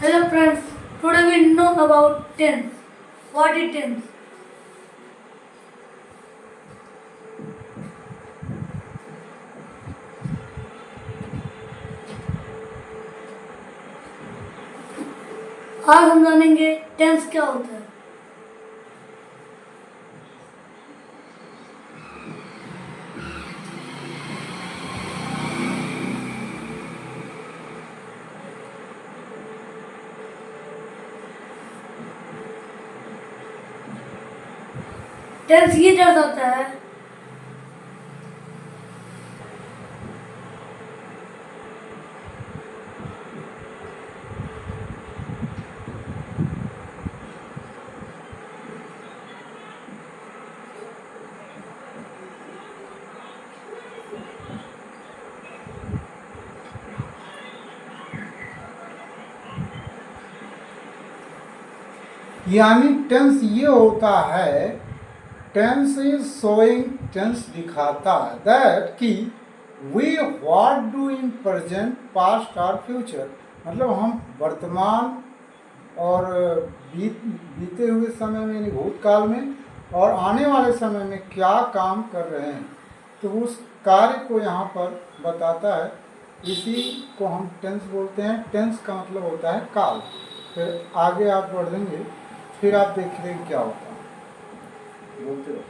Hello friends, today we know about tense. What is tense? आज हम जानेंगे tense क्या होता है। टेंस ये दर्शाता है यानी टेंस ये होता है, टेंस इज शोइंग, टेंस दिखाता है दैट कि we what do in present, past और फ्यूचर। मतलब हम वर्तमान और बीते हुए समय में यानी भूतकाल में और आने वाले समय में क्या काम कर रहे हैं, तो उस कार्य को यहाँ पर बताता है। इसी को हम टेंस बोलते हैं। टेंस का मतलब होता है काल। फिर आगे आप बढ़ेंगे, फिर आप देख लेंगे क्या होता है। बोलते रहो।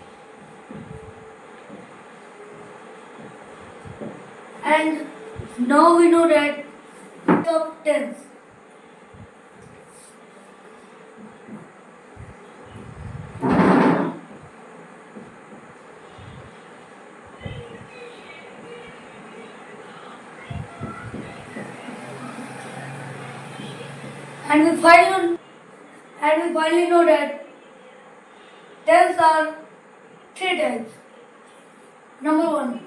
and now we know that of tense. And we finally know that tense are three types. Number one,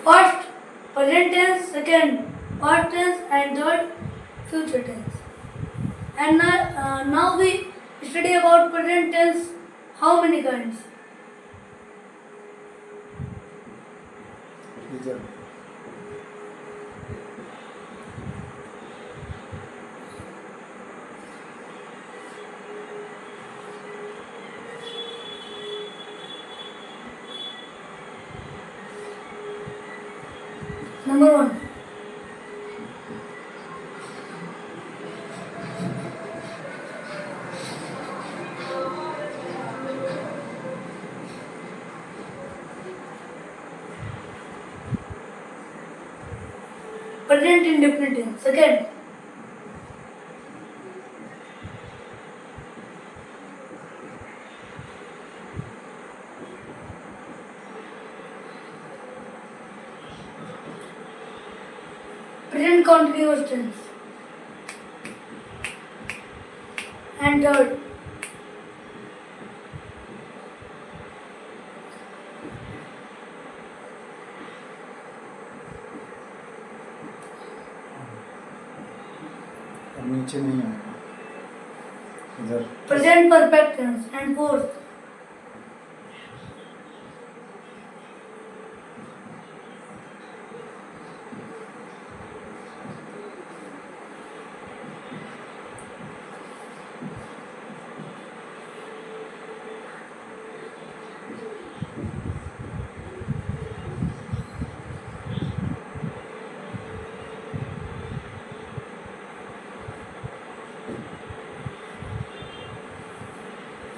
first present tense, second past tense, and third future tense. And now we study about present tense. How many kinds? इधर Number one, present indefinite tense. Second, present continuous tense. And third, अब नीचे नहीं आएगा, इधर present perfect tense. And fourth,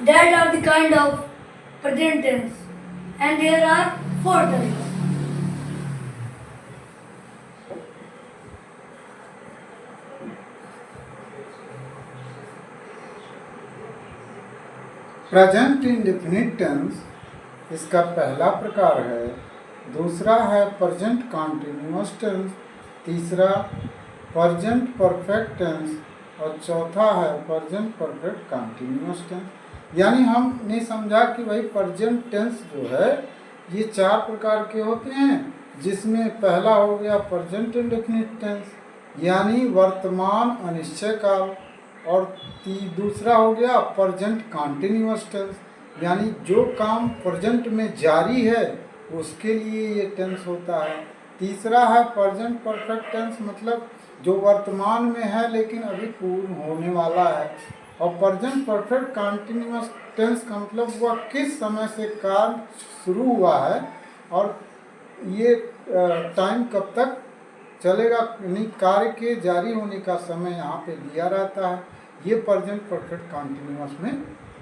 that are the kind of present tense. And there are four types. Present indefinite tense, इसका पहला प्रकार है। दूसरा है प्रेजेंट कॉन्टिन्यूअस टेंस, तीसरा प्रेजेंट परफेक्ट टेंस और चौथा है प्रेजेंट परफेक्ट कॉन्टिन्यूअस टेंस। यानी हमने समझा कि भाई प्रेजेंट टेंस जो है ये चार प्रकार के होते हैं। जिसमें पहला हो गया प्रेजेंट इंडेफिनिट टेंस यानी वर्तमान अनिश्चय काल, और दूसरा हो गया प्रेजेंट कॉन्टिन्यूअस टेंस यानी जो काम प्रेजेंट में जारी है उसके लिए ये टेंस होता है। तीसरा है प्रेजेंट परफेक्ट टेंस, मतलब जो वर्तमान में है लेकिन अभी पूर्ण होने वाला है। और प्रेजेंट परफेक्ट कॉन्टिन्यूअस टेंस का मतलब वह किस समय से कार्य शुरू हुआ है और ये टाइम कब तक चलेगा, यानी कार्य के जारी होने का समय यहाँ पे दिया रहता है। ये प्रेजेंट परफेक्ट कॉन्टिन्यूअस में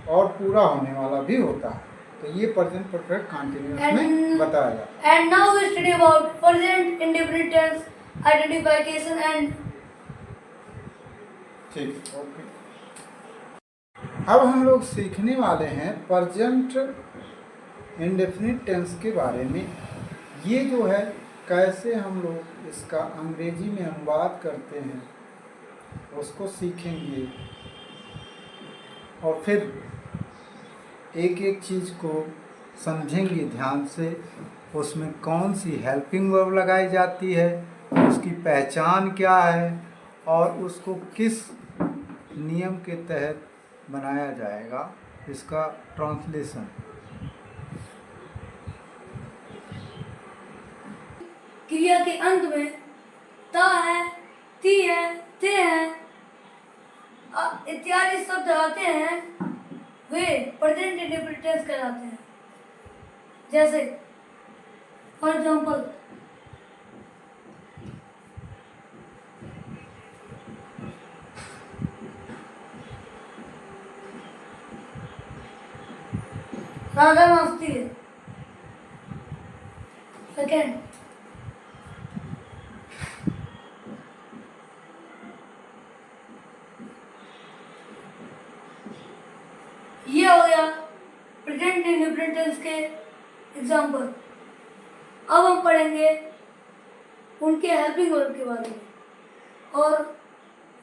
और पूरा होने वाला भी होता है, तो ये प्रेजेंट परफेक्ट कॉन्टिन्यूअस में बताया जाता है। And now we study about present indefinite tense, identification and ठीक, ओके। अब हम लोग सीखने वाले हैं प्रेजेंट इंडेफिनिट टेंस के बारे में। ये जो है कैसे हम लोग इसका अंग्रेजी में अनुवाद करते हैं उसको सीखेंगे, और फिर एक एक चीज़ को समझेंगे ध्यान से, उसमें कौन सी हेल्पिंग वर्ब लगाई जाती है, उसकी पहचान क्या है और उसको किस नियम के तहत बनाया जाएगा, इसका ट्रांसलेशन। क्रिया के अंत में ता है, ती है, ते है इत्यादि शब्द आते हैं, वे प्रेजेंट इंडेफिनिट टेंस कहलाते हैं। जैसे फॉर एग्जाम्पल राधा नाचती है। सेकेंड, ये हो गया प्रेजेंट इंडेफिनिट टेंस के एग्जाम्पल। अब हम पढ़ेंगे उनके हेल्पिंग वर्ब के बारे में और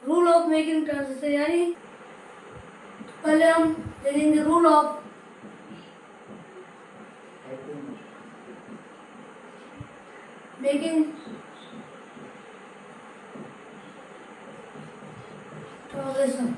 रूल ऑफ मेकिंग ट्रांसलेशन, यानी पहले हम देखेंगे रूल ऑफ मेकिंग ट्रांसलेशन।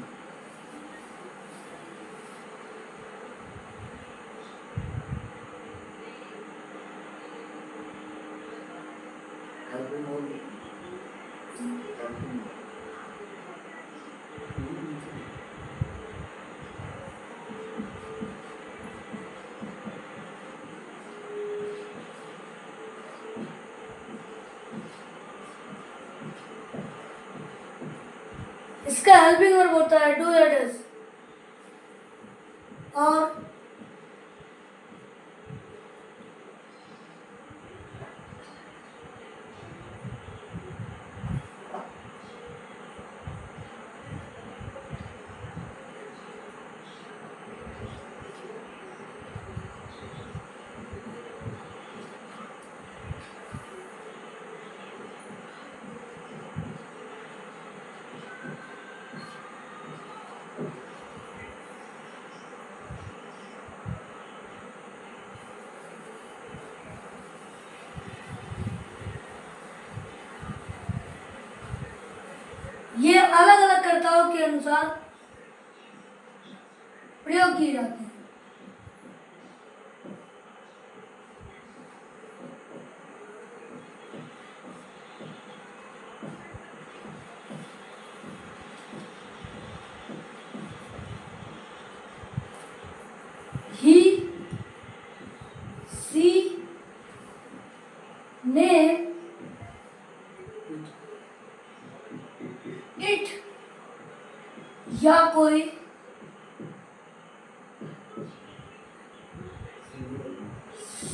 इसका हेल्पिंग वर्ब होता है डू या डज, और ये अलग अलग कर्ताओं के अनुसार प्रयोग किए जाते हैं। He, she, ने, इट या कोई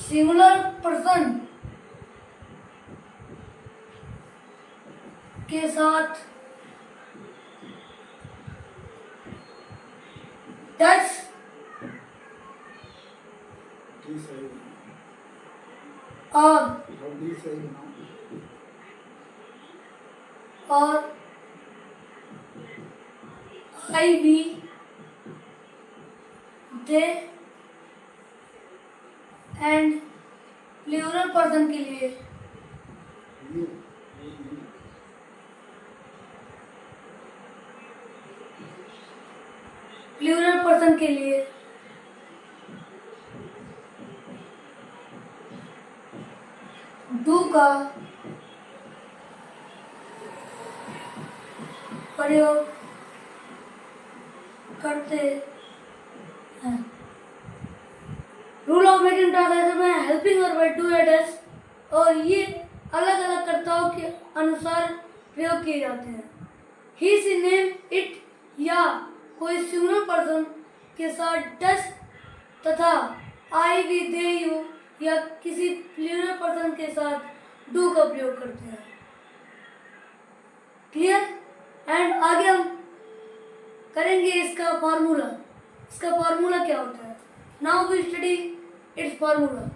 सिंगुलर पर्सन के साथ दैट्स और आई भी, दे एंड प्लूरल पर्सन के लिए प्लूरल पर्सन के लिए डू का प्रयोग करते हैं। रूल ऑफ मेकिंग ट्रांसलेशन में हेल्पिंग और वर्ब टू एड एस और ये अलग अलग कर्ताओं के अनुसार प्रयोग किए जाते हैं। ही सी नेम इट या कोई सिंगुलर पर्सन के साथ डस तथा आई वी दे यू या किसी प्लूरल पर्सन के साथ डू का प्रयोग करते हैं। क्लियर? एंड आगे हम करेंगे इसका फार्मूला। इसका फार्मूला क्या होता है? Now we study its formula.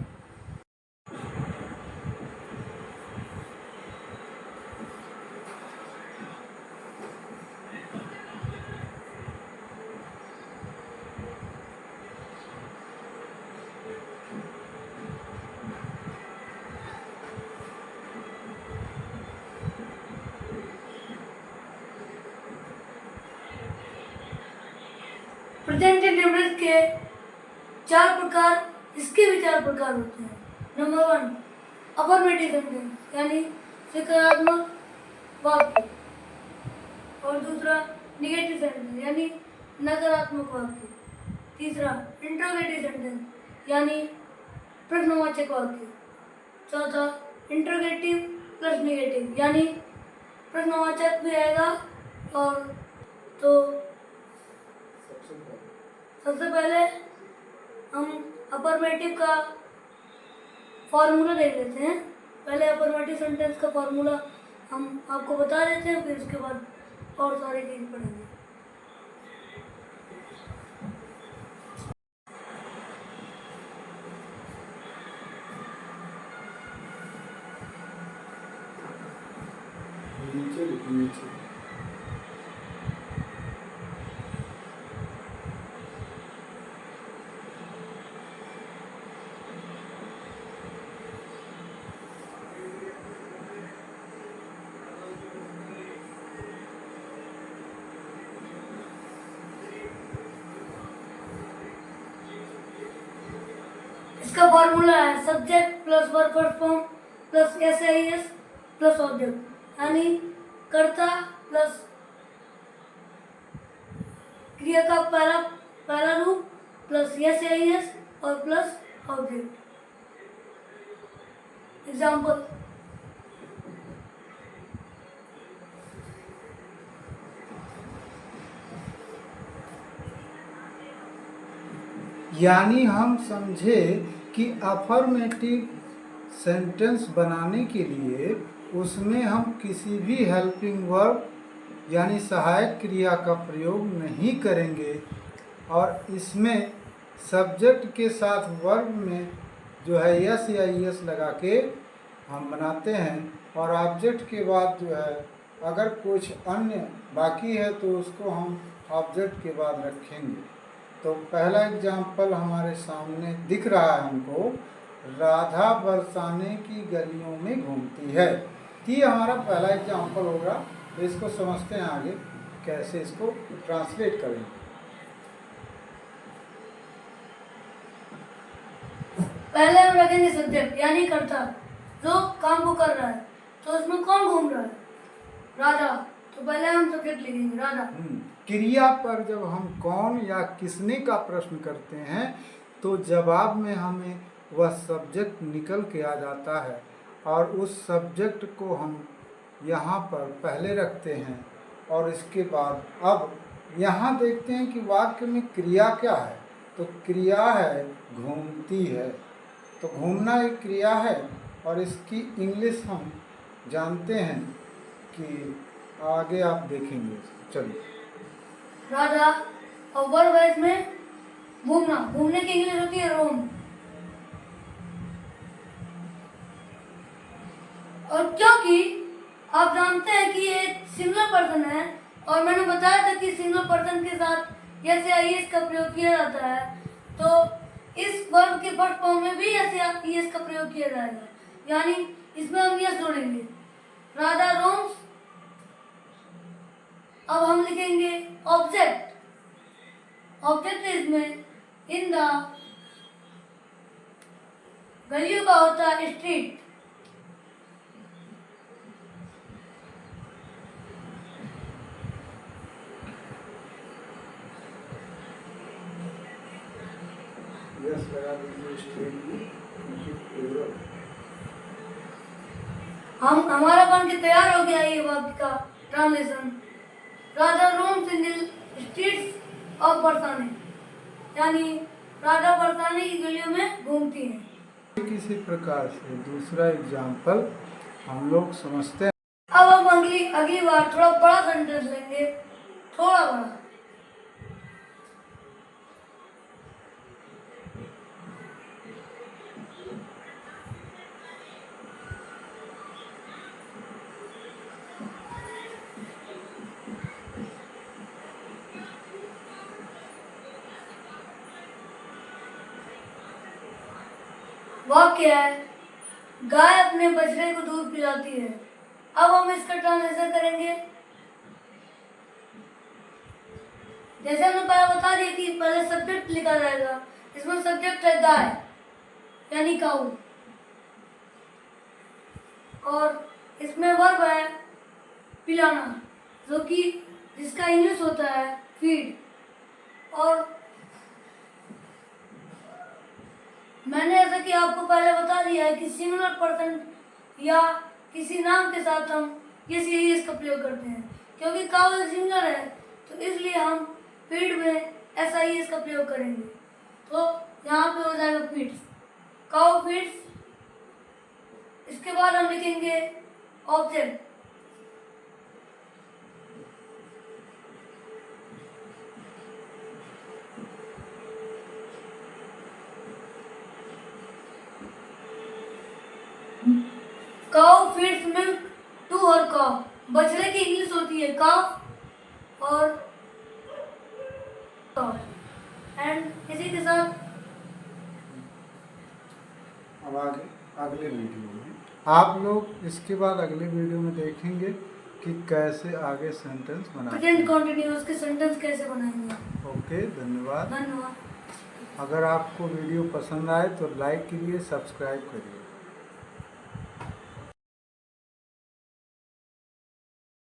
Present indefinite के चार प्रकार, इसके भी चार प्रकार होते हैं। नंबर 1 अफर्मेटिव सेंटेंस यानी सकारात्मक वाक्य, और दूसरा निगेटिव सेंटेंस यानी नकारात्मक वाक्य, तीसरा इंट्रोगेटिव सेंटेंस यानी प्रश्नवाचक वाक्य, चौथा इंट्रोगेटिव प्लस निगेटिव यानी प्रश्नवाचक भी आएगा। और तो सबसे पहले हम अफर्मेटिव का फॉर्मूला देख लेते हैं। पहले अफर्मेटिव सेंटेंस का फॉर्मूला हम आपको बता देते हैं, फिर उसके बाद और सारी चीज़ पढ़ेंगे। नीचे इसका फॉर्मूला है subject plus verb first form plus S plus object यानी कर्ता प्लस क्रिया का पहला रूप प्लस एस और प्लस ऑब्जेक्ट। एग्जाम्पल, यानी हम समझे कि अफर्मेटिव सेंटेंस बनाने के लिए उसमें हम किसी भी हेल्पिंग वर्ब यानी सहायक क्रिया का प्रयोग नहीं करेंगे, और इसमें सब्जेक्ट के साथ वर्ब में जो है यस या ईएस लगा के हम बनाते हैं, और ऑब्जेक्ट के बाद जो है अगर कुछ अन्य बाकी है तो उसको हम ऑब्जेक्ट के बाद रखेंगे। तो पहला एग्जाम्पल हमारे सामने दिख रहा है हमको, राधा बरसाने की गलियों में घूमती है। ये हमारा पहला एग्जाम्पल होगा। तो इसको समझते हैं आगे कैसे इसको ट्रांसलेट करें। पहले हम रखेंगे सब्जेक्ट यानी कर्ता जो काम को कर रहा है। तो इसमें कौन घूम रहा है? राधा। तो पहले हम सब्जेक्ट लिखेंगे राधा। क्रिया पर जब हम कौन या किसने का प्रश्न करते हैं तो जवाब में हमें वह सब्जेक्ट निकल के आ जाता है, और उस सब्जेक्ट को हम यहाँ पर पहले रखते हैं, और इसके बाद अब यहाँ देखते हैं कि वाक्य में क्रिया क्या है। तो क्रिया है घूमती है। तो घूमना एक क्रिया है, और इसकी इंग्लिश हम जानते हैं कि आगे आप देखेंगे। चलिए, राधा और वर्ब है इसमें घूमना। घूमने की इंग्लिश होती है रोम। और क्योंकि आप जानते हैं कि ये एक सिंगुलर पर्सन है, और मैंने बताया था कि सिंगुलर पर्सन के साथ यस या ईएस का प्रयोग किया जाता है, तो इस वर्ब के फर्स्ट फॉर्म में भी यस या ईएस का प्रयोग किया जाएगा। यानी इसमें हम यस जोड़ेंगे। ऑब्जेक्ट, ऑब्जेक्ट इसमें इन द गलियों का होता है स्ट्रीट। यस लगा दीजिए स्ट्रीट। हमारा बन के तैयार हो गया ये वाक्य का translation. Radha roams in the streets of बरसाने, यानी राधा बरसाने की गलियों में घूमती है। किसी प्रकार से दूसरा एग्जाम्पल हम लोग समझते हैं। अब हम अगली बार थोड़ा बड़ा सेंटेंस लेंगे, थोड़ा बड़ा। वाक्य है, गाय अपने बछड़े को दूध पिलाती है। अब हम इसका ट्रांसलेशन करेंगे। जैसे हमने पहले बता दिया कि पहले सब्जेक्ट लिखा जाएगा। इसमें सब्जेक्ट है गाय यानी काऊ, और इसमें वर्ब है पिलाना, जो कि जिसका इंग्लिश होता है फीड। और मैंने ऐसा कि आपको पहले बता दिया है कि सिंगुलर पर्सन या किसी नाम के साथ हम ये सीरीज का प्रयोग करते हैं। क्योंकि काउ सिंगुलर है तो इसलिए हम फीड में एसआईएस का प्रयोग करेंगे। तो यहाँ पे हो जाएगा फीड्स, काउ फीड्स। इसके बाद हम लिखेंगे object. Cow feeds milk to her cow. बछड़े की इंग्लिश होती है काउ और एंड इसी के साथ अब आगे अगले वीडियो में आप लोग इसके बाद अगले वीडियो में देखेंगे कि कैसे आगे सेंटेंस बनाते प्रेजेंट हैं। कंटिन्यूअस के सेंटेंस कैसे बनाएंगे। ओके, धन्यवाद। धन्यवाद। अगर आपको वीडियो पसंद आए तो लाइक कीजिए, सब्सक्राइब करिए।